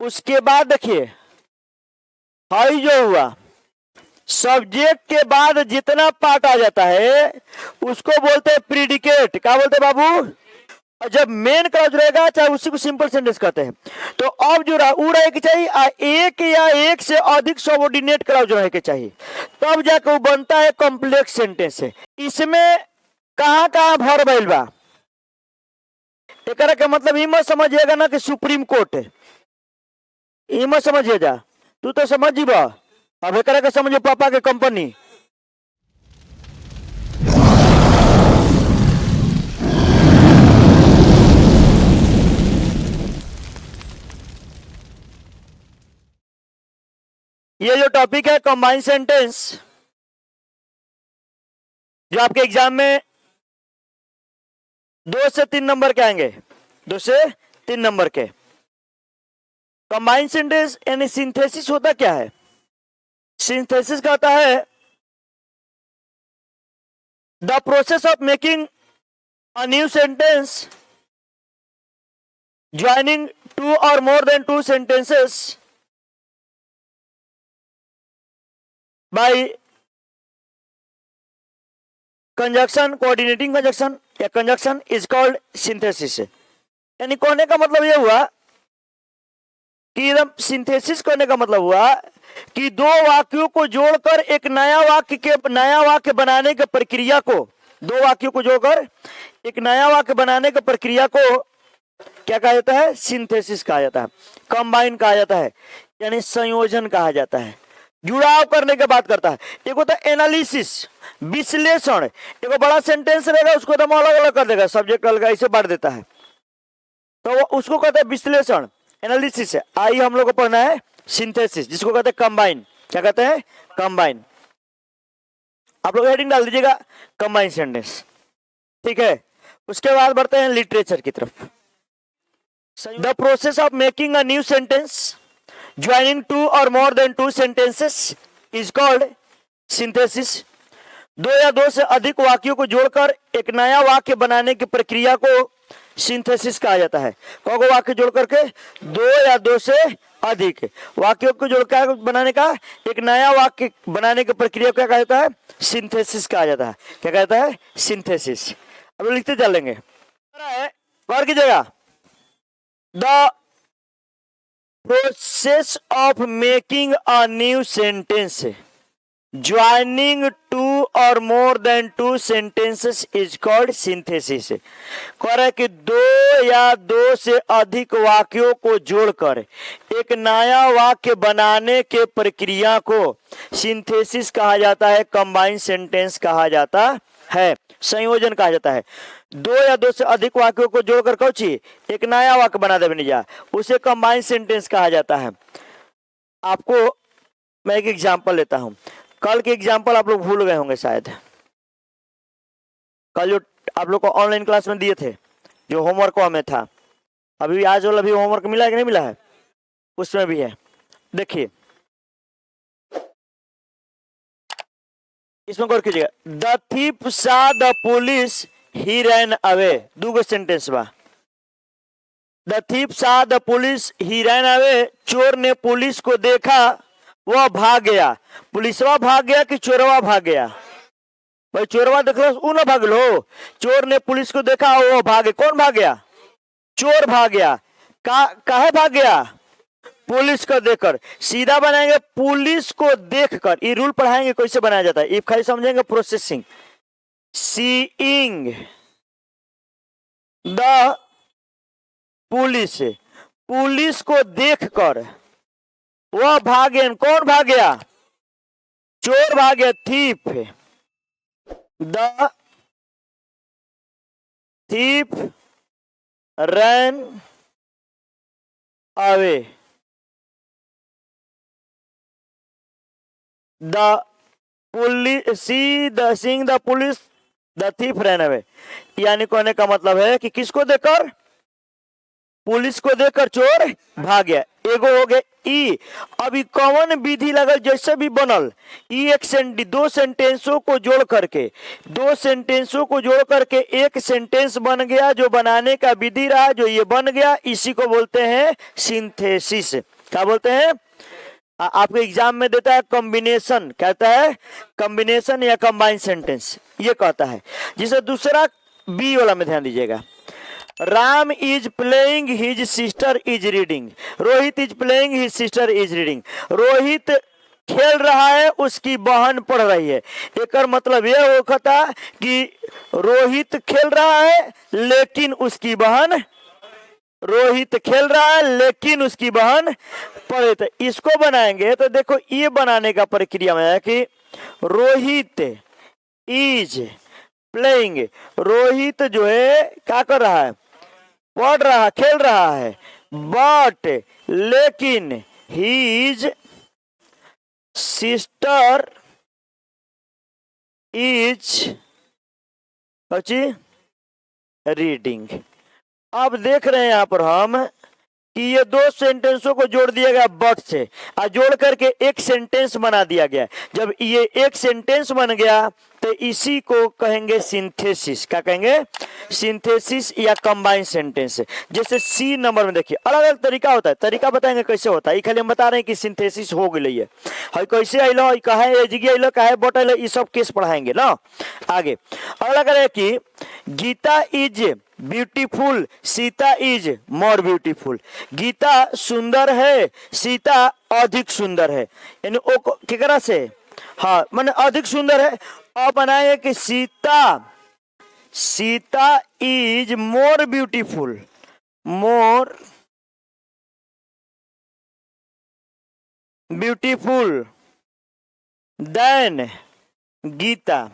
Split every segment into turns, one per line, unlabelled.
उसके बाद देखिए हाई जो हुआ, सब्जेक्ट के बाद जितना पार्ट आ जाता है उसको बोलते हैं प्रीडिकेट। क्या बोलते हैं बाबू? और जब मेन क्लॉज रहेगा चाहे उसी को सिंपल सेंटेंस कहते हैं। तो अब जो ऊ रहे के चाहिए एक या एक से अधिक सबऑर्डिनेट क्लॉज रहे के चाहिए, तब जाके वो बनता है कॉम्प्लेक्स सेंटेंस है। इसमें कहाँ कहाँ भर भइल बा, एकरा के मतलब ई मत समझिएगा ना कि सुप्रीम कोर्ट है, ई मत समझिए जा, तू तो समझ जीबा। अब एकरा के समझो पापा के कंपनी। ये जो टॉपिक है कंबाइन सेंटेंस, जो आपके एग्जाम में 2 से 3 नंबर के आएंगे, 2 से 3 नंबर के। कंबाइन सेंटेंस यानी सिंथेसिस होता क्या है? सिंथेसिस का होता है the process of making a new sentence joining 2 or more than 2 sentences by conjunction, coordinating conjunction या conjunction is called synthesis। यानी कहने का मतलब यह हुआ कि एकदम सिंथेसिस करने का मतलब हुआ कि दो वाक्यों को जोड़कर एक नया वाक्य बनाने की प्रक्रिया को, दो वाक्यों को जोड़कर एक नया वाक्य बनाने की प्रक्रिया को क्या कहा जाता है? सिंथेसिस कहा जाता है, कंबाइन कहा जाता है, यानी संयोजन कहा जाता है, जुड़ाव करने की बात करता है। एक होता है एनालिसिस, विश्लेषण। एक बड़ा सेंटेंस रहेगा उसको तो अलग अलग कर देगा, सब्जेक्ट अलग ऐसे बांट देता है, तो वो उसको कहते हैं विश्लेषण, एनालिसिस है। आइए हम लोग को पढ़ना है सिंथेसिस, जिसको कहते हैं कंबाइन। क्या कहते हैं? कंबाइन। आप लोग हेडिंग डाल दीजिएगा कंबाइन सेंटेंस, ठीक है। उसके बाद बढ़ते हैं लिटरेचर की तरफ। The process of making a new sentence joining 2 or more than 2 sentences is called synthesis। 2 या 2 से अधिक वाक्यों को जोड़कर एक नया वाक्य बनाने की प्रक्रिया को सिंथेसिस कहा जाता है। कौन को वाक्य जोड़ करके? 2 या 2 से अधिक वाक्यों को जोड़कर बनाने का एक नया वाक्य बनाने की प्रक्रिया को क्या कहा जाता है? सिंथेसिस कहा जाता है। क्या कहता है? सिंथेसिस। अब लिखते चलेंगे, गौर कीजिएगा। The process of making a new sentence joining 2 or more than 2 sentences is called synthesis। कह रहा है कि 2 या 2 से अधिक वाक्यों को जोड़कर एक नया वाक्य बनाने के प्रक्रिया को सिंथेसिस कहा जाता है, कंबाइन सेंटेंस कहा जाता है, संयोजन कहा जाता है। 2 या 2 से अधिक वाक्यों को जोड़कर कौची एक नया वाक्य बना दे जा, उसे कंबाइन सेंटेंस कहा जाता है। आपको मैं एक एग्जांपल लेता हूं। कल के एग्जांपल आप लोग भूल गए होंगे शायद, कल जो आप लोग को ऑनलाइन क्लास में दिए थे, जो होमवर्क में था। अभी आज वाला भी होमवर्क मिला है कि नहीं मिला है? उसमें भी है, देखिए इसमें गौर कीजिएगा। द थीफ सा the police he ran away. 2 sentence बा। द थीफ सा the police he ran away. चोर ने पुलिस को देखा, वह भाग गया। पुलिसवा भाग गया कि चोरवा भाग गया? भाई चोरवा देख लो, उ ना भाग लो। चोर ने पुलिस को देखा, वो भागे। कौन भाग गया? चोर भाग गया। काहे भाग गया? पुलिस को देखकर। सीधा बनाएंगे पुलिस को देखकर। ये रूल पढ़ाएंगे कैसे बनाया जाता है, ये खाली समझेंगे processing. Seeing the police, police को देखकर वह भागे। कौन भाग गया? चोर भाग गया, thief. The thief ran away. The police seeing the police the thief ran away. यानी कहने का मतलब है कि किसको देखकर? पुलिस को देखकर चोर भाग गया, एगो हो गया ई। अभी कौन विधि लगल जैसे भी बनल ई दो सेंटेंसों को जोड़ करके एक सेंटेंस बन गया, जो बनाने का विधि रहा, जो ये बन गया, इसी को बोलते हैं सिंथेसिस। क्या बोलते हैं? आपके एग्जाम में देता है कॉम्बिनेशन, कहता है कॉम्बिनेशन या कंबाइन सेंटेंस, ये कहता है। जिसे दूसरा बी वाला में ध्यान दीजिएगा, Ram is playing his sister is reading, Rohit is playing his sister is reading. Rohit खेल रहा है, उसकी बहन पढ़ रही है। एक मतलब यह होता कि रोहित खेल रहा है लेकिन उसकी बहन पढ़े। तो इसको बनाएंगे तो देखो, ये बनाने का प्रक्रिया में है कि रोहित इज प्लेइंग, रोहित जो है क्या कर रहा है? पढ़ रहा, खेल रहा है। बट लेकिन हिज सिस्टर इज रीडिंग। अब देख रहे हैं यहाँ पर हम कि ये दो सेंटेंसों को जोड़ दिया गया बट से, और जोड़ करके एक सेंटेंस बना दिया गया। जब ये एक सेंटेंस बन गया तो इसी को कहेंगे सिंथेसिस। क्या कहेंगे? सिंथेसिस या कंबाइन सेंटेंस। जैसे सी नंबर में देखिए, अलग अलग तरीका होता है, तरीका बताएंगे कैसे होता है। ये खाली हम बता रहे हैं कि सिंथेसिस हो गई है, कैसे आइलो, कहे एजिगी आइलो, कहे बट आइलो, ये सब केस पढ़ाएंगे ना आगे। अलग है कि Gita is beautiful, Sita is more beautiful. Gita सुंदर है, सीता अधिक सुंदर है। यानी केकरा से? हाँ, माने अधिक सुंदर है। अब बनाए कि Sita is more beautiful than Gita.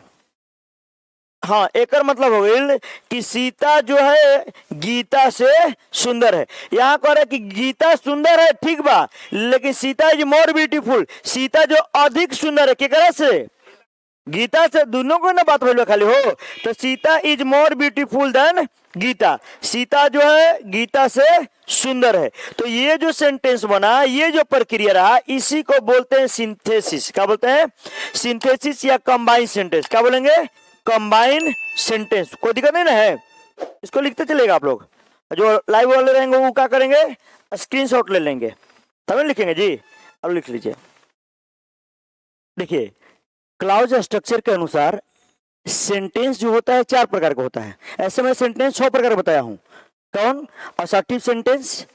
हाँ, एक मतलब हो गई कि सीता जो है गीता से सुंदर है। यहाँ कह रहे कि गीता सुंदर है, ठीक बा, लेकिन Sita is more beautiful, Sita जो अधिक सुंदर है, केकरा से? गीता से। दोनों को ना बात बोलो खाली हो। तो Sita is more beautiful than Gita, Sita जो है गीता से सुंदर है। तो ये जो सेंटेंस बना, ये जो प्रक्रिया रहा, इसी को बोलते हैं सिंथेसिस। क्या बोलते हैं? सिंथेसिस या कंबाइन सेंटेंस। क्या बोलेंगे? Combine sentence. कोई दिक्कत नहीं ना है, इसको लिखते चलेगा। आप लोग जो लाइव वाले रहेंगे वो क्या करेंगे? स्क्रीनशॉट ले लेंगे, तब लिखेंगे जी। अब लिख लीजिए। देखिए, क्लाउज स्ट्रक्चर के अनुसार सेंटेंस जो होता है 4 प्रकार का होता है। ऐसे मैं सेंटेंस 6 प्रकार बताया हूं। कौन? Assertive sentence,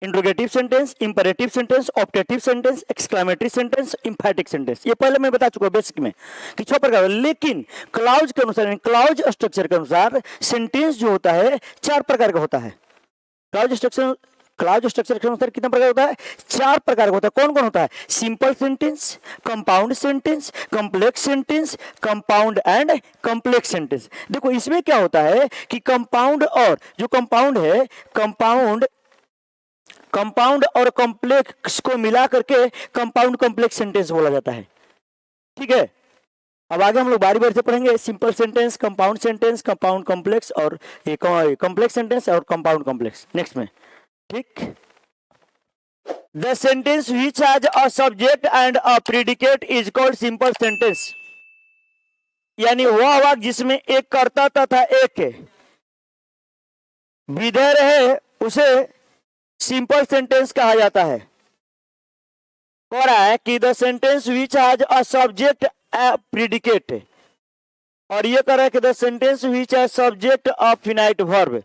interrogative sentence, imperative sentence, optative sentence, exclamatory sentence, एम्फैटिक sentence. ये पहले मैं बता चुका हूं बेसिक में कि 6 प्रकार। लेकिन क्लाउज के अनुसार, क्लाउज स्ट्रक्चर के अनुसार सेंटेंस जो होता है 4 प्रकार का होता है। क्लाउज स्ट्रक्चर के अनुसार कितना प्रकार होता है? 4 प्रकार का होता है। कौन कौन होता है? Simple sentence, compound sentence, complex sentence, compound and complex sentence. देखो, इसमें क्या होता है कि कंपाउंड और जो कंपाउंड है, कंपाउंड और कॉम्प्लेक्स को मिला करके कंपाउंड कॉम्प्लेक्स सेंटेंस बोला जाता है। ठीक है, अब आगे हम लोग बारी बारी से पढ़ेंगे। Simple sentence, compound sentence, compound complex और कॉम्प्लेक्स सेंटेंस और कंपाउंड कॉम्प्लेक्स। नेक्स्ट में, ठीक। The sentence which has a subject and a predicate is called simple sentence. यानी वह वाक्य जिसमें एक कर्ता तथा एक विधेय रहे, उसे सिंपल सेंटेंस कहा जाता है। कह रहा है कि the sentence which has a subject a predicate, और ये कह रहा है कि the sentence which has subject a finite verb.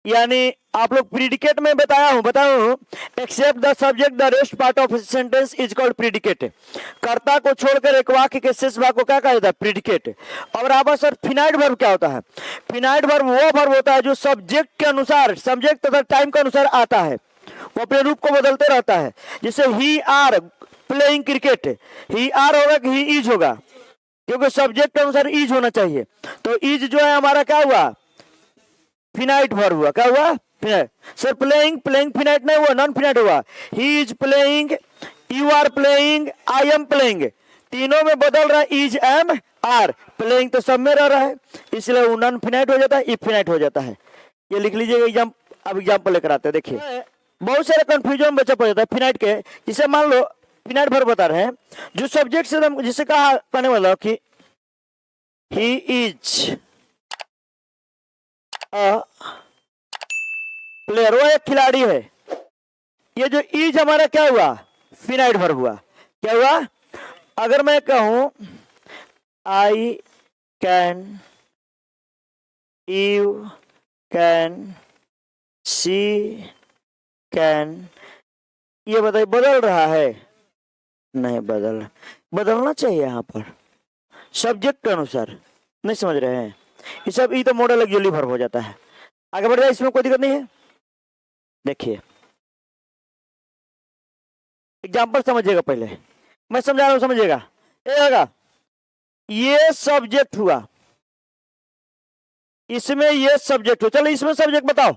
यानी आप लोग प्रीडिकेट में बताया हूं except the subject the rest part of sentence is called predicate. कर्ता को छोड़कर एक वाक्य के शेष भाग को क्या कहा जाता है? प्रीडिकेट। और आप सर फिनाइट वर्ब क्या होता है? फिनाइट वर्ब वो वर्ब होता है जो सब्जेक्ट के अनुसार, सब्जेक्ट तथा टाइम के अनुसार आता है, वो अपने रूप को बदलते रहता है। जैसे he are playing cricket, he are होगा कि ही इज होगा, क्योंकि सब्जेक्ट के अनुसार इज होना चाहिए। तो इज जो है हमारा क्या हुआ? फिनाइट वर्ब हुआ। क्या हुआ? सर प्लेइंग फिनाइट नहीं हुआ, नॉन फिनाइट हुआ। He is playing, you are playing, I am playing, तीनों में बदल रहा है इज, एम, आर। प्लेइंग तो सब में रह रहा है, इसलिए वो नॉन फिनाइट हो जाता है, इफ फिनाइट हो जाता है। ये लिख लीजिएगा, एग्जाम अब एग्जाम्पल लेकर आते हैं। देखिए बहुत सारे कंफ्यूजन बच्चा पड़ जाता है फिनाइट के। जिसे मान लो फिनाइट वर्ब बता रहे हैं, जो सब्जेक्ट से जिसे कहा कहने वाला कि ही इज अ प्लेयर, वो एक खिलाड़ी है। ये जो इज हमारा क्या हुआ, फिनाइट वर्ब हुआ। क्या हुआ, अगर मैं कहूं I can, you can, she can, ये बताइए बदल रहा है? नहीं बदलना चाहिए यहाँ पर सब्जेक्ट के अनुसार। नहीं समझ रहे हैं? ये सब ये तो मॉडल एक्चुअली वर्ब हो जाता है। आगे बढ़ जाए, इसमें कोई दिक्कत नहीं है। देखिए एग्जाम्पल समझिएगा, पहले मैं समझा रहा हूं, समझिएगा। ये सब्जेक्ट हुआ, इसमें ये सब्जेक्ट हो। चलो इसमें सब्जेक्ट बताओ,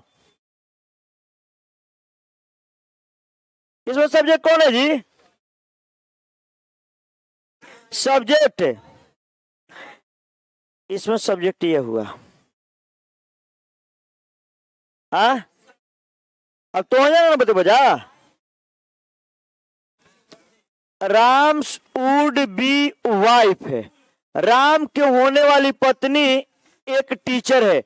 इसमें सब्जेक्ट कौन है जी? सब्जेक्ट, इसमें सब्जेक्ट ये हुआ। हाँ अब तो हो जाएगा ना, बता बजा। राम्स वुड बी वाइफ है, राम के होने वाली पत्नी एक टीचर है।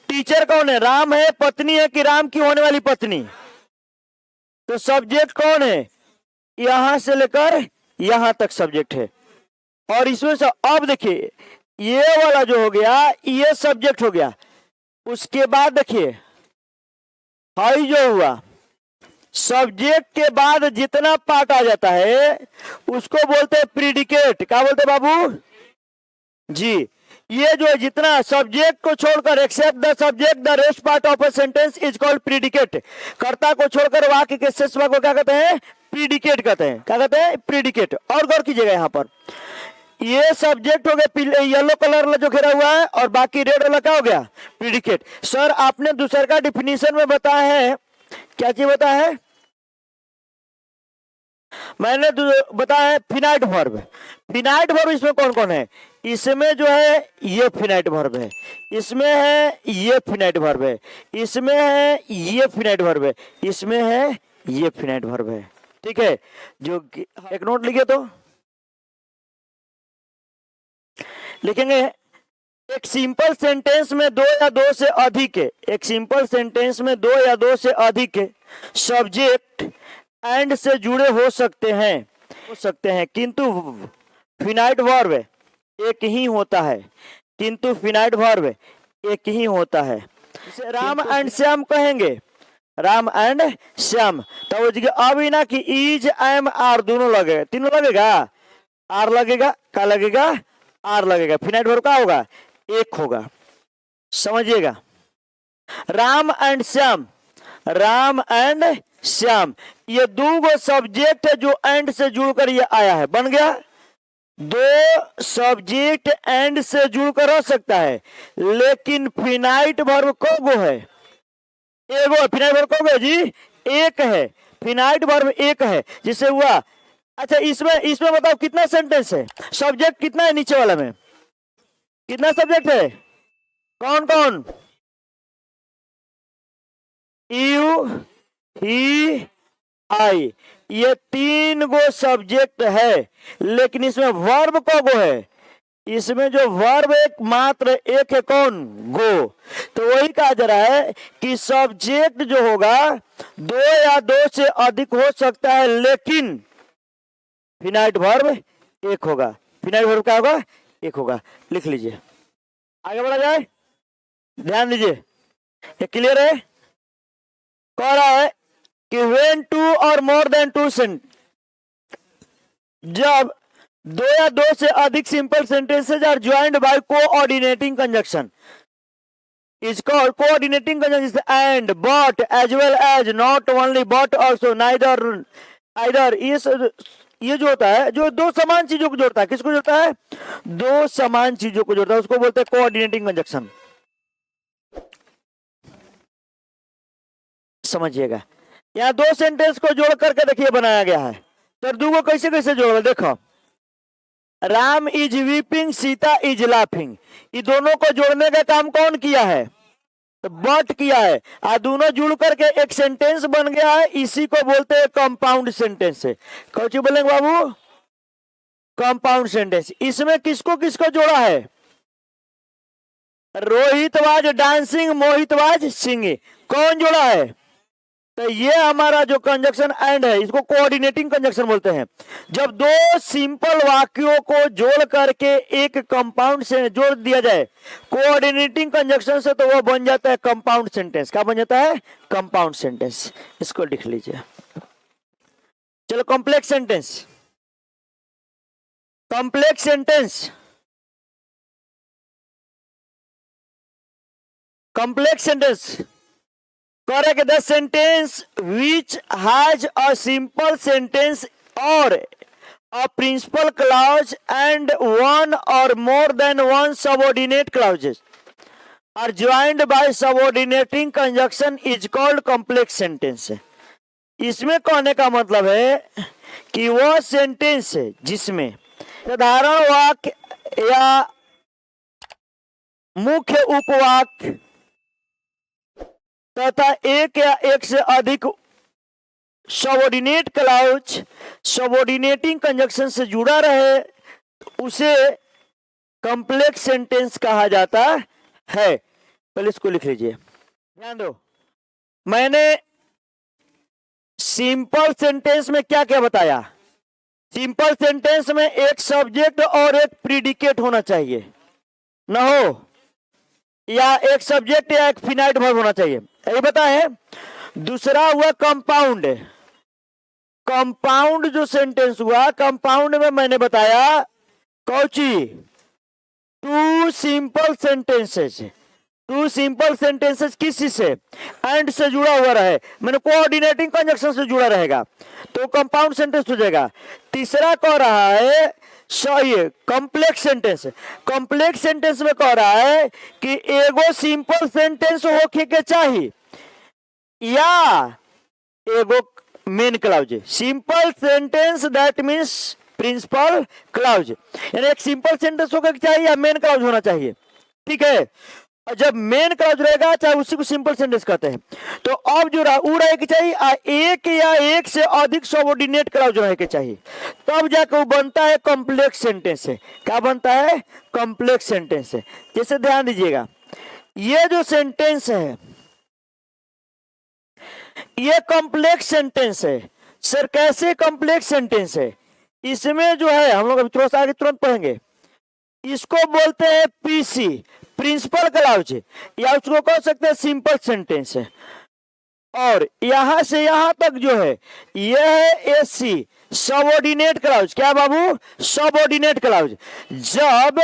टीचर कौन है? राम है, पत्नी है कि राम की होने वाली पत्नी? तो सब्जेक्ट कौन है? यहां से लेकर यहां तक सब्जेक्ट है। और इसमें से अब देखिए ये वाला जो हो गया ये सब्जेक्ट हो गया। उसके बाद देखिए हाई जो हुआ, सब्जेक्ट के बाद जितना पार्ट आ जाता है उसको बोलते हैं प्रीडिकेट। क्या बोलते हैं बाबू जी? ये जो है जितना सब्जेक्ट को छोड़कर, except the subject the rest part of a sentence is called predicate. कर्ता को छोड़कर वाक्य के शेष भाग को क्या कहते हैं? प्रीडिकेट कहते हैं। क्या कहते हैं? प्रीडिकेट। और गौर कीजिएगा यहाँ पर, ये सब्जेक्ट हो गया येलो कलर जो घेरा हुआ है, और बाकी रेड वाला क्या हो गया? प्रीडिकेट। सर आपने दूसरे का डिफिनीशन में बताया है, क्या चीज बताया है? मैंने बताया है फिनाइट वर्ब। फिनाइट वर्ब इसमें कौन कौन है? इसमें जो है ये फिनाइट वर्ब है, इसमें है ये फिनाइट वर्ब है, इसमें है ये फिनाइट वर्ब है, इसमें है ये फिनाइट वर्ब है। ठीक है, जो एक नोट लिखे तो लिखेंगे एक सिंपल सेंटेंस में दो या दो से अधिक है, एक सिंपल सेंटेंस में दो या दो से अधिक सब्जेक्ट एंड से जुड़े हो सकते हैं, किंतु फिनाइट वर्ब एक ही होता है, किंतु फिनाइट वर्ब एक ही होता है। इसे राम एंड श्याम कहेंगे, राम एंड श्याम। तो अभी ना कि इज एम आर दोनों लगेगा, तीनों लगेगा, आर लगेगा, क्या लगेगा? आर लगेगा। फिनाइट वर्ब क्या होगा? एक होगा। समझिएगा, राम एंड श्याम, राम एंड श्याम, ये दो सब्जेक्ट है जो एंड से जुड़कर ये आया है, बन गया। दो सब्जेक्ट एंड से जुड़कर हो सकता है, लेकिन फिनाइट वर्ब कौगो है? एगो। फिनाइट वर्ब कौगो जी? एक है। फिनाइट वर्ब एक है, जिसे हुआ। अच्छा इसमें बताओ कितना सेंटेंस है? सब्जेक्ट कितना है? नीचे वाला में कितना सब्जेक्ट है? कौन कौन? यू, ही, आई, ये तीन गो सब्जेक्ट है, लेकिन इसमें वर्ब कौगो है? इसमें जो वर्ब एक मात्र एक है, कौन? गो। तो वही कहा जा रहा है कि सब्जेक्ट जो होगा दो या दो से अधिक हो सकता है, लेकिन फिनाइट वर्ब एक होगा। फिनाइट वर्ब क्या होगा? एक होगा। लिख लीजिए, आगे बढ़ा जाए। ध्यान दीजिए, ये क्लियर है? कह रहा है कि when two or more than two जब दो या दो से अधिक simple sentences are joined by coordinating conjunction is called coordinating conjunction and but as well as not only but also neither either। ये जो होता है, जो दो समान चीजों को जोड़ता है, किसको जोड़ता है? दो समान चीजों को जोड़ता है, उसको बोलते हैं कोऑर्डिनेटिंग कंजक्शन। समझिएगा, यहाँ दो सेंटेंस को जोड़ करके देखिए बनाया गया है। तो दो को कैसे कैसे जोड़, देखो, Ram is weeping, Sita is laughing, ये दोनों को जोड़ने का काम कौन किया है? तो बट किया है और दोनों जुड़ करके एक सेंटेंस बन गया है, इसी को बोलते हैं कंपाउंड सेंटेंस है। कौन बोलेंगे बाबू? Compound sentence. इसमें किसको किसको जोड़ा है? Rohit was dancing, Mohit was singing. कौन जोड़ा है? तो ये हमारा जो कंजक्शन एंड है इसको कोऑर्डिनेटिंग कंजक्शन बोलते हैं। जब दो सिंपल वाक्यों को जोड़ करके एक कंपाउंड से जोड़ दिया जाए कोऑर्डिनेटिंग कंजक्शन से, तो वो बन जाता है कंपाउंड सेंटेंस। क्या बन जाता है? Compound sentence. इसको लिख लीजिए। चलो complex sentence. Complex sentence, complex sentence correct the sentence which has a simple sentence or a principal clause and one or more than one subordinate clauses are joined by subordinating conjunction is called complex sentence। इसमें कहने का मतलब है कि वह sentence है जिसमें साधारण वाक्य या मुख्य उपवाक्य तथा एक या एक से अधिक सबऑर्डिनेट क्लाउज सबऑर्डिनेटिंग कंजक्शन से जुड़ा रहे, उसे कॉम्प्लेक्स सेंटेंस कहा जाता है। पहले इसको लिख लीजिए, ध्यान दो। मैंने सिंपल सेंटेंस में क्या क्या बताया? सिंपल सेंटेंस में एक सब्जेक्ट और एक प्रीडिकेट होना चाहिए, ना हो, या एक सब्जेक्ट या एक फिनाइट वर्ब होना चाहिए, यही बताए। दूसरा हुआ कंपाउंड। कंपाउंड जो सेंटेंस हुआ, कंपाउंड में मैंने बताया कौची? Two simple sentences. Two simple sentences किस से? एंड से जुड़ा हुआ रहे, मैंने कोऑर्डिनेटिंग कंजक्शन से जुड़ा रहेगा तो कंपाउंड सेंटेंस हो जाएगा। तीसरा कह रहा है सही कॉम्प्लेक्स सेंटेंस। कॉम्प्लेक्स सेंटेंस में कह रहा है कि एगो सिंपल सेंटेंस होके के चाहिए या एगो main clause. Simple sentence that means principal clause, यानी एक सिंपल सेंटेंस होकर चाहिए या मेन क्लाउज होना चाहिए, ठीक है। और जब मेन क्लाउज रहेगा चाहे उसी को सिंपल सेंटेंस कहते हैं। तो अब जो रहे के चाहिए एक या एक से अधिक सबऑर्डिनेट क्लाउज रहे के चाहिए, तब जाकर वो बनता है कॉम्प्लेक्स सेंटेंस है। क्या बनता है? कॉम्प्लेक्स सेंटेंस है। जैसे ध्यान दीजिएगा, ये जो सेंटेंस है ये कॉम्प्लेक्स सेंटेंस है। सर कैसे कॉम्प्लेक्स सेंटेंस है? इसमें जो है हम लोग अभी थोड़ा सा आगे तुरंत पढ़ेंगे, इसको बोलते हैं पीसी, प्रिंसिपल क्लाउज, या उसको कह सकते हैं सिंपल सेंटेंस है। और यहां से यहां तक जो है यह है एसी, सबऑर्डिनेट क्लाउज। क्या बाबू? Subordinate clause. जब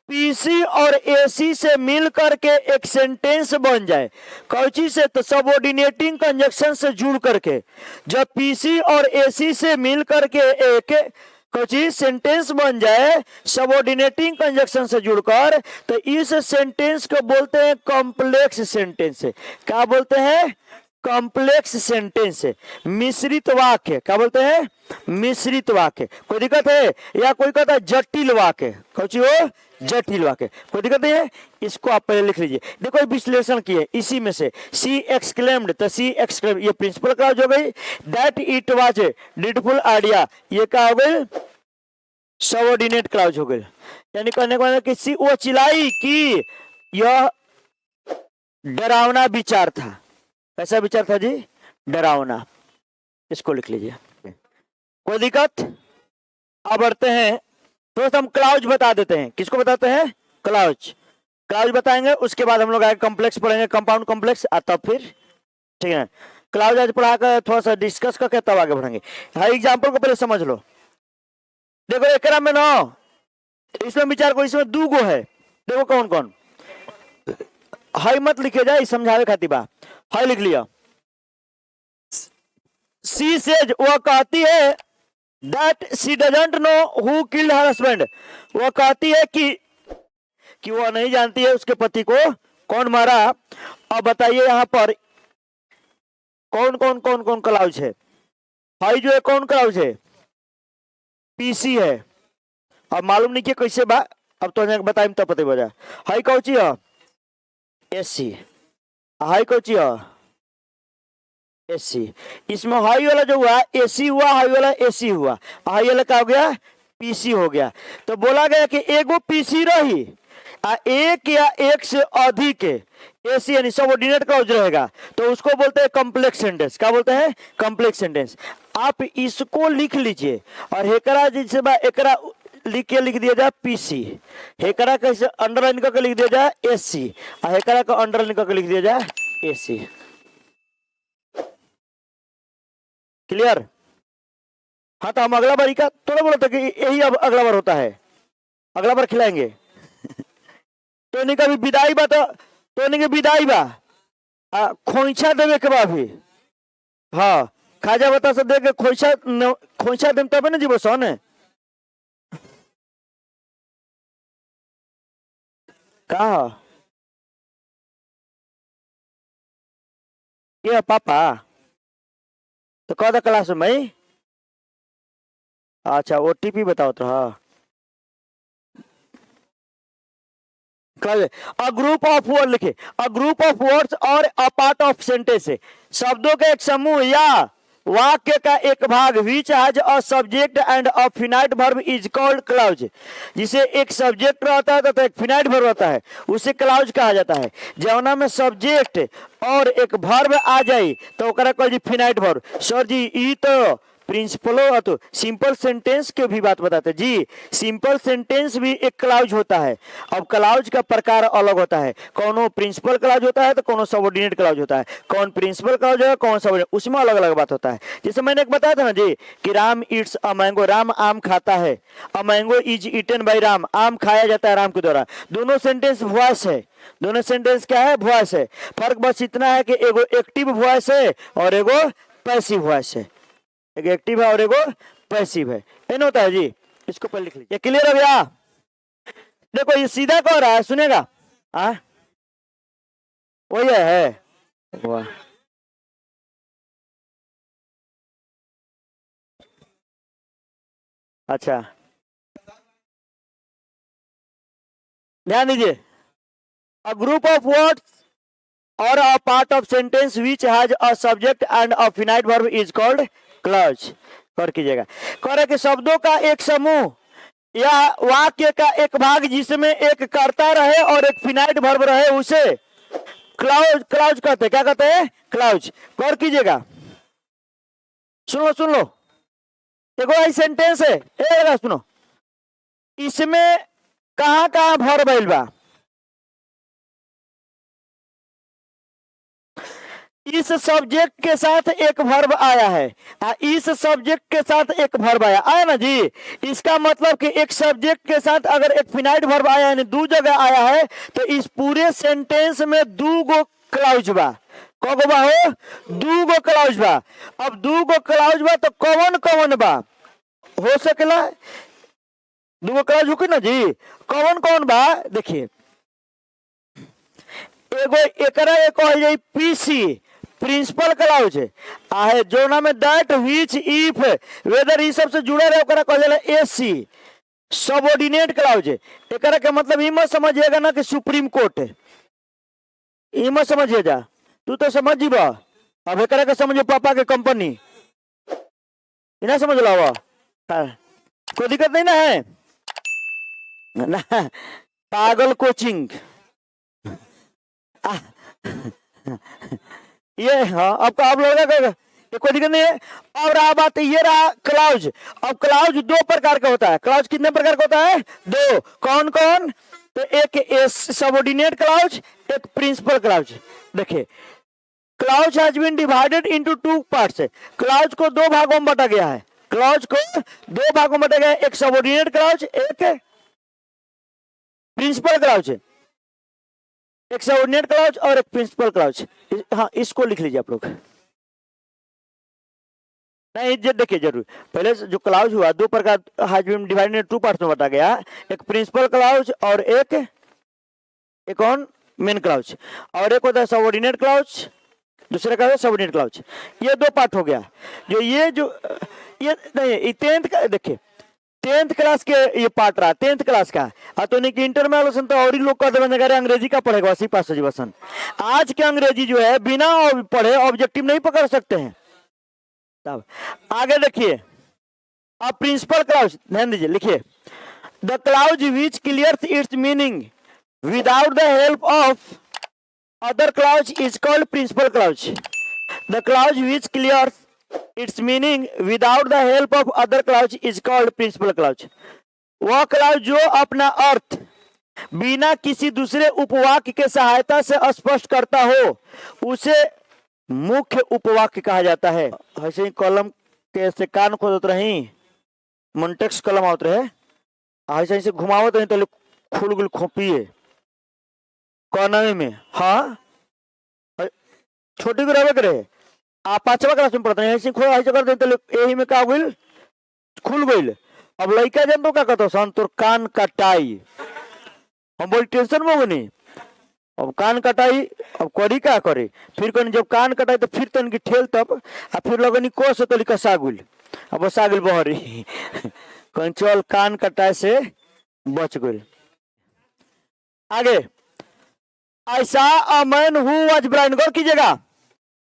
पीसी और एसी से मिल करके एक सेंटेंस बन जाए, कौची से? तो सबऑर्डिनेटिंग कंजक्शन से जुड़ करके जब पीसी और एसी से मिल करके एक कौची सेंटेंस बन जाए सबऑर्डिनेटिंग कंजक्शन से जुड़कर, तो इस सेंटेंस को बोलते हैं कॉम्प्लेक्स सेंटेंस। क्या बोलते हैं? Complex sentence. मिश्रित वाक्य। क्या बोलते हैं? मिश्रित वाक्य। कोई दिक्कत है? या कोई कहता है जटिल वाक्य। कौची हो? जटिल वाक्य। कोई दिक्कत नहीं है? इसको आप पहले लिख लीजिए। देखो विश्लेषण किए इसी में से सी एक्सक्लेम्ड, तो सी एक्सक्लेम्ड ये प्रिंसिपल क्लाउज हो गई। That it was a beautiful idea, ये क्या हो गई? सबऑर्डिनेट क्लाउज हो गई। यानी कहने का मतलब कि वो चिल्लाई कि यह डरावना विचार था। कैसा विचार था जी? डरावना। इसको लिख लीजिए। कोई दिक्कत? अब बढ़ते हैं, तो हम क्लाउज बता देते हैं। किसको बताते हैं? क्लाउज। क्लाउज बताएंगे, उसके बाद हम लोग आगे कॉम्प्लेक्स पढ़ेंगे, कंपाउंड कॉम्प्लेक्स, तब फिर ठीक है। क्लाउज आज पढ़ाकर थोड़ा सा डिस्कस करके तब आगे बढ़ेंगे। हर एग्जाम्पल को पहले समझ लो। देखो एकरा में ना, इसमें विचार को, इसमें दू गो है। देखो कौन कौन, हाई मत लिखे जाए, समझावे खातिर बा। हाई लिख लिया। सी सेज, वह कहती है that she doesn't know who killed her husband, वो कहती है कि वो नहीं जानती है उसके पति को कौन मारा। अब बताइए यहाँ पर कौन कौन कौन कौन क्लाउज है? हाई जो है कौन क्लाउज है? पीसी है। अब मालूम नहीं कि कैसे बा, अब तो बताइए तब पता बजा। हाई कौची है? एसी। हाई कोची है एसी। इसमें हाई वाला जो हुआ एसी हुआ, हाई वाला एसी हुआ, हाई वाला क्या हो गया पीसी हो गया। तो बोला गया कि एगो पीसी रही एक या एक से अधिक एसी यानी सबऑर्डिनेट क्लॉज रहेगा तो उसको बोलते हैं कॉम्प्लेक्स सेंटेंस। क्या बोलते हैं कॉम्प्लेक्स सेंटेंस। आप इसको लिख लीजिए और हेकरा जैसे एकरा लिख दिया जाए पीसी, हेकरा कैसे अंडरलाइन करके लिख दिया जाए एसी और हेकरा को अंडरलाइन करके लिख दिया जाए एसी। क्लियर। हाँ तो हम अगला बार का थोड़ा बोला था कि यही अब अगला बार होता है, अगला बार खिलाएंगे। तो नहीं कभी विदाई बा तो नहीं विदाई बा खोइछा देवे के बा भी। हाँ खाजा बता सब दे के खोइछा देम तबे ना जीवो सन कहा ये पापा तो कौन सा क्लास में। अच्छा ओटीपी बताओ तो। हाँ अ ग्रुप ऑफ वर्ड लिखे, अ ग्रुप ऑफ वर्ड्स और अ पार्ट ऑफ सेंटेंस शब्दों का एक समूह या वाक्य का एक भाग which has a subject and a finite verb is called clause. जिसे एक सब्जेक्ट रहता है तो एक फिनाइट वर्ब रहता है उसे क्लाउज कहा जाता है। जौना में सब्जेक्ट और एक वर्ब आ जाए तो ओकरा कहल जी फिनाइट वर्ब। सर जी ई तो प्रिंसिपलों तो सिंपल सेंटेंस के भी बात बताते जी। सिंपल सेंटेंस भी एक क्लाउज होता है। अब क्लाउज का प्रकार अलग होता है, कौन प्रिंसिपल क्लाउज होता है तो कौन सबऑर्डिनेट क्लाउज होता है, कौन प्रिंसिपल क्लाउज है कौन सबऑर्डिनेट, उसमें अलग अलग बात होता है। जैसे मैंने एक बताया था ना जी कि Ram eats a mango, Ram आम खाता है, a mango is eaten by Ram, आम खाया जाता है राम के द्वारा। दोनों सेंटेंस वॉइस है, दोनों सेंटेंस क्या है वॉइस है। फर्क बस इतना है कि एगो एक्टिव वॉइस है और एगो पैसिव वॉइस है, एक एक्टिव है और एगो पैसिव है। इन होता है जी। इसको पहले लिख लीजिए। क्लियर हो गया। देखो ये सीधा कह रहा है सुनेगा। वही है वाह अच्छा ध्यान दीजिए। अ ग्रुप ऑफ वर्ड्स और a part of sentence which has a subject and a finite verb is called clause. कर कीजिएगा। कह रहे कि शब्दों का एक समूह या वाक्य का एक भाग जिसमें एक कर्ता रहे और एक फिनाइट वर्ब रहे उसे क्लाउज क्लाउज कहते हैं। क्या कहते हैं क्लाउज। गौर कीजिएगा। सुन लो देखो ये सेंटेंस है सुनो इसमें कहां कहां वर्ब आइल बा। इस सब्जेक्ट के साथ एक वर्ब आया है, इस सब्जेक्ट के साथ एक वर्ब आया आया ना जी। इसका मतलब कि एक सब्जेक्ट के साथ अगर एक फिनाइट वर्ब आया है दो जगह आया है तो इस पूरे सेंटेंस में दो गो क्लाउज बा। कगो बा हो दो गो क्लाउज बा। अब दो गो क्लाउज बा तो कौन कौन बा हो सकेला दो गो क्लाउज होके ना जी। कौन कौन बा देखिए एगो एकरा कहल जाई पीसी प्रिंसिपल क्लाउज आहे जोना में दैट व्हिच इफ वेदर ई सब से जुड़े रहे ओकरा कहल जाला एसी सबऑर्डिनेट क्लाउज। एकरा के मतलब ई मत समझिएगा ना कि सुप्रीम कोर्ट ई मत समझिए जा तू तो समझ जीबा। अब एकरा के समझो पापा के कंपनी इना समझ ला कोई दिक्कत नहीं ना है ना पागल कोचिंग ये हाँ अब आप लोग कोई दिक्कत नहीं है। और आ बात ये रहा क्लाउज। अब क्लाउज दो प्रकार का होता है। क्लाउज कितने प्रकार का होता है दो। कौन कौन तो एक सबऑर्डिनेट क्लाउज एक प्रिंसिपल क्लाउज। देखिए clause has been divided into two parts. Clause को दो भागों में बांटा गया है। क्लाउज को दो भागों में बांटा गया है, एक सबऑर्डिनेट क्लाउज एक प्रिंसिपल क्लाउज, एक सबऑर्डिनेट क्लाउज और एक प्रिंसिपल क्लाउज। हाँ इसको लिख लीजिए आप लोग। नहीं देखिए जरूर पहले जो क्लाउज हुआ दो प्रकार has been divided into two parts में बांटा गया, एक प्रिंसिपल क्लाउज और एक ऑन मेन क्लाउज और एक होता है सबऑर्डिनेट क्लाउज दूसरे का है सबऑर्डिनेट क्लाउज। ये दो पार्ट हो गया। जो ये नहीं टेंथ का देखिए 10th क्लास के ये पार्ट रहा 10th क्लास का। तो नहीं कि इंटर में आलोचन तो और ही लोग कहते हैं अंग्रेजी का पढ़ेगा वैसे पास हो बसन। आज के अंग्रेजी जो है बिना पढ़े ऑब्जेक्टिव नहीं पकड़ सकते हैं। तब आगे देखिए, अब प्रिंसिपल क्लाउज ध्यान दीजिए, लिखिए the clause which clears its meaning without the help of other clause is called principal clause. The clause which clears its meaning without the help of other clause is called principal clause। वह clause जो अपना अर्थ बिना किसी दूसरे उपवाक्य के सहायता से स्पष्ट करता हो उसे मुख्य उपवाक्य कहा जाता है। ऐसे ही कलम के से कान खोदत रही मोन्टेक्स कलम आवत रहे, ऐसे ऐसे घुमावत रही तो खुल गुल खोपिए कौनवे में। हाँ छोटी को रहे करे आप 5वीं क्लास में पढ़ते हैं, ऐसे खो ऐसे कर देते यही में का गइल खुल गइल। अब लड़का जब तो क्या कहते सन तोर कान कटाई, हम बोल टेंशन में बनी अब कान कटाई अब करी क्या करे। फिर कहीं जब कान कटाई तो फिर तन की ठेल तब आ फिर लगनी कोस तो लिखा सागुल अब सागुल बहरी कहीं चल कान कटाए से बच गइल। आगे ऐसा a man who was blind, गौर कीजिएगा,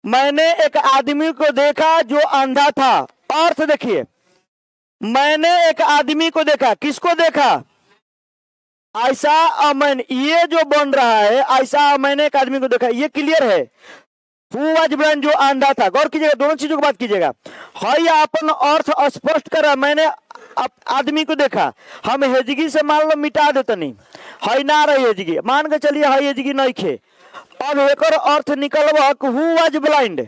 मैंने एक आदमी को देखा जो अंधा था। अर्थ देखिए, मैंने एक आदमी को देखा, किसको देखा? ऐसा अमन, ये जो बन रहा है ऐसा मैंने एक आदमी को देखा, ये क्लियर है। हु वाज ब्लाइंड जो अंधा था, गौर कीजिएगा दोनों चीजों की बात कीजिएगा। है अपन अर्थ स्पष्ट करा, मैंने आदमी को देखा, हम हेजगी से मान लो मिटा देते नहीं है ना रही हेजगी, मान के चलिए है हेजगी नहीं खे। अब एक अर्थ निकलवा हु वाज ब्लाइंड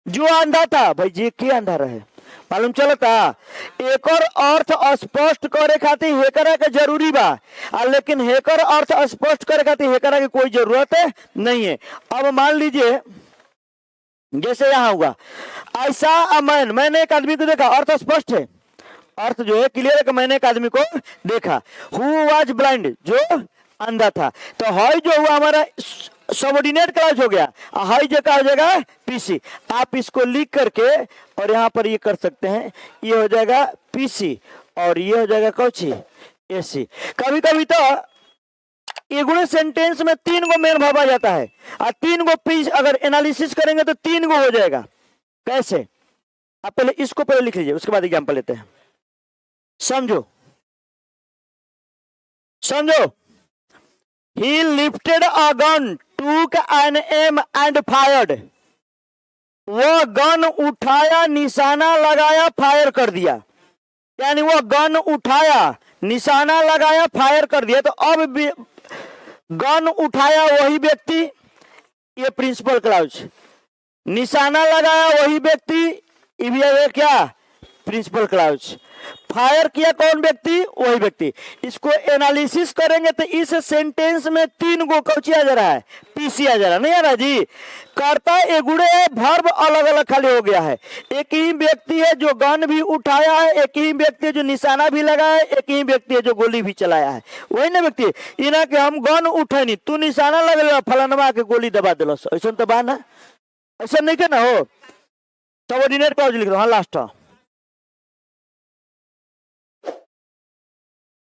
जो अंधा था, भाई जी के अंधा रहे मालूम चलता। एक अर्थ स्पष्ट करे खातिर हेकरा के जरूरी बा, लेकिन हेकर अर्थ स्पष्ट करे खातिर हेकरा की कोई जरूरत नहीं है। अब मान लीजिए जैसे यहाँ हुआ ऐसा मैंने एक आदमी को देखा, अर्थ स्पष्ट है, अर्थ जो है क्लियर है कि मैंने एक आदमी को देखा। हु वाज ब्लाइंड जो अंधा था, तो है जो हुआ हमारा सबऑर्डिनेट क्लास हो गया, हाई जगह हो जाएगा पीसी। आप इसको लिख करके और यहाँ पर ये कर सकते हैं, ये हो जाएगा पीसी और ये हो जाएगा कौची एसी। कभी कभी तो एगुड़े सेंटेंस में 3 गो मेन भाव आ जाता है और 3 गो पीस अगर एनालिसिस करेंगे तो 3 गो हो जाएगा। कैसे? आप पहले इसको पहले लिख लीजिए, उसके बाद एग्जाम्पल लेते हैं। समझो समझो, he lifted a gun, took an aim and fired। वो गन उठाया, निशाना लगाया, फायर कर दिया, यानी वो गन उठाया, निशाना लगाया, फायर कर दिया। तो अब गन उठाया वही व्यक्ति, ये प्रिंसिपल क्लाउज, निशाना लगाया वही व्यक्ति, ये भी है क्या प्रिंसिपल क्लाउज, फायर किया कौन व्यक्ति वही व्यक्ति। इसको एनालिसिस करेंगे तो इस सेंटेंस में 3 गो कौची आ जा रहा है, पीसी आ जा रहा नहीं आ रहा जी। करता एगुड़े वर्ब अलग अलग खाली हो गया है। एक ही व्यक्ति है जो गन भी उठाया है, एक ही व्यक्ति है जो निशाना भी लगाया है, एक ही व्यक्ति है जो गोली भी चलाया है। वही ना व्यक्ति, इना के हम गन उठे नहीं, तू निशाना लगे फलानमा के गोली दबा दिल, ऐसा तो बा ना, ऐसा नहीं करना हो। सबऑर्डिनेट क्लॉज लिख दो, हाँ last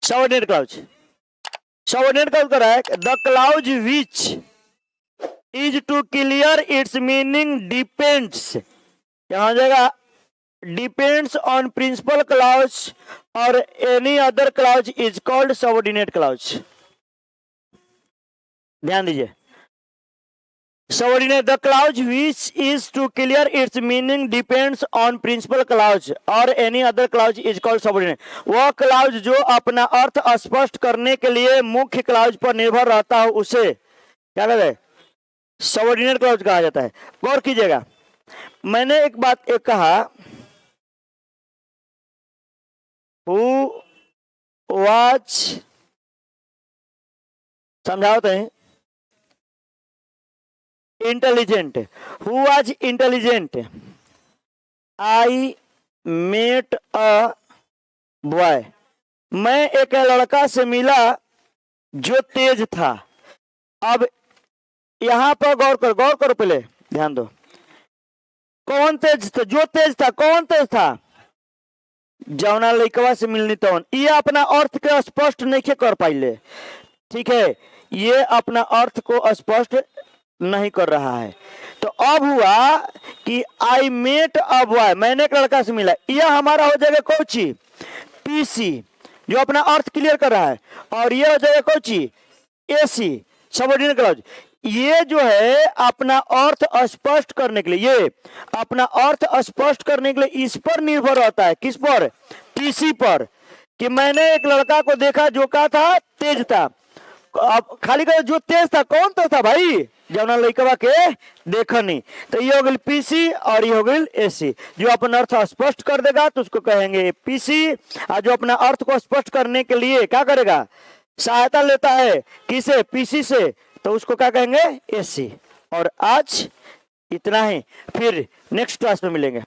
subordinate clause. Subordinate clause कर रहा है the clause which is to clear its meaning depends, यहां हो जाएगा डिपेंड्स ऑन प्रिंसिपल क्लाउज और any other clause is called subordinate clause. ध्यान दीजिए, subordinate the clause which is to clear its meaning depends on principal clause or any other clause is called subordinate। वह clause जो अपना अर्थ स्पष्ट करने के लिए मुख्य क्लाउज पर निर्भर रहता है उसे क्या कहते हैं, सबऑर्डिनेट क्लाउज कहा जाता है। गौर कीजिएगा, मैंने एक बात कहा, हु वाज, समझाओ तो intelligent, who was intelligent, I met a boy, मैं एक लड़का से मिला जो तेज था। अब यहां पर गौर करो पहले ध्यान दो, कौन तेज था, जो तेज था कौन तेज था, जौना लइकवा से मिलनी तौन, ये अपना अर्थ के स्पष्ट नहीं कर पाइले। ठीक है, ये अपना अर्थ को स्पष्ट नहीं कर रहा है। तो अब हुआ कि आई मेट अ बॉय, मैंने एक लड़का से मिला, यह हमारा हो जाएगा कौन चीज, पीसी, जो अपना अर्थ क्लियर कर रहा है। और ये हो जाएगा कौन चीज, एसी, सबऑर्डिनेट क्लॉज। ये जो है अपना अर्थ स्पष्ट करने के लिए, ये अपना अर्थ स्पष्ट करने के लिए इस पर निर्भर होता है, किस पर, पीसी पर, कि मैंने एक लड़का को देखा जो का था तेज था। अब खाली कर जो तेज था, कौन तो था भाई, जौना लइकवा के देखनी। तो ये हो गई पीसी और ये हो गई एसी। जो अपना अर्थ स्पष्ट कर देगा तो उसको कहेंगे पीसी, और जो अपना अर्थ को स्पष्ट करने के लिए क्या करेगा, सहायता लेता है किसे, पीसी से, तो उसको क्या कहेंगे, एसी। और आज इतना ही, फिर नेक्स्ट क्लास में मिलेंगे।